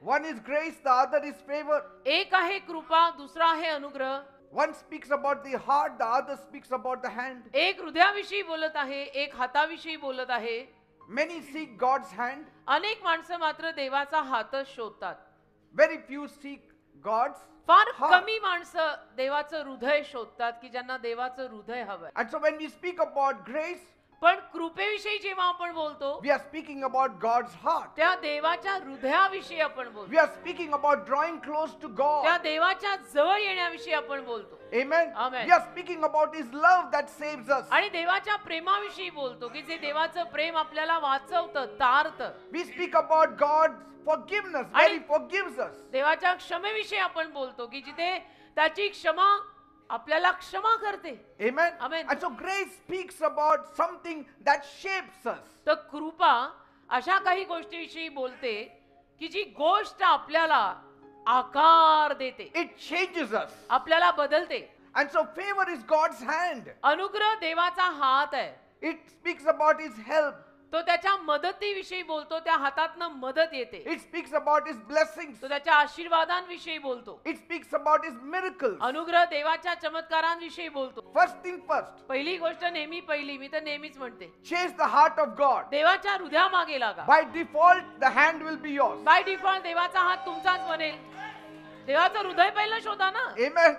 One is grace, the other is favor. एक आहे कृपा, दुसरा आहे अनुग्रह. One speaks about the heart, the other speaks about the hand. एक हृदयाविषयी बोलत आहे, एक हाताविषयी बोलत आहे. Many seek God's hand, अनेक माणसं मात्र देवाचा हातच शोधतात. very few seek God's फार heart. कमी माणसं देवाचं हृदय शोधतात की ज्यांना देवाचं हृदय हवंय. And so when we speak about grace, पण कृपेविषयी जेव्हा आपण बोलतो we are speaking about God's heart. त्या देवाच्या हृदयाविषयी आपण बोलतो. We are speaking about drawing close to त्या God. देवाच्या जवळ येण्याविषयी आपण बोलतो. Amen. Amen. We are speaking about His love that saves us. आणि देवाच्या प्रेमाविषयी बोलतो की जे देवाचं प्रेम आपल्याला वाचवतं, तारतं. We speak about God's forgiveness, where He forgives us. देवाच्या क्षमेविषयी आपण बोलतो की जिथे त्याची क्षमा आपल्याला क्षमा करते. Amen. Amen. And so grace speaks about something that shapes us. तर कृपा अशा काही गोष्टीविषयी बोलते की जी गोष्ट आपल्याला आकार देते, It changes us. आपल्याला बदलते. And so favor is God's hand. अनुग्रह देवाचा हात आहे. It speaks about His help. तो त्याच्या मदतीविषयी बोलतो, त्या हातातनं मदत येते. It speaks about His blessings. तो त्याच्या आशीर्वादांविषयी बोलतो. It speaks about His miracles. अनुग्रह देवाच्या चमत्कारांविषयी बोलतो. First thing first, पहिली गोष्ट नेहमी पहिली, मी तर नेहमीच म्हणते, chase the heart of God. देवाच्या हृदयामागे लागा. By default, the hand will be yours. By default देवाचा हात तुमचाच बनेल. देवाचं हृदय पहिलं शोधा ना. Amen.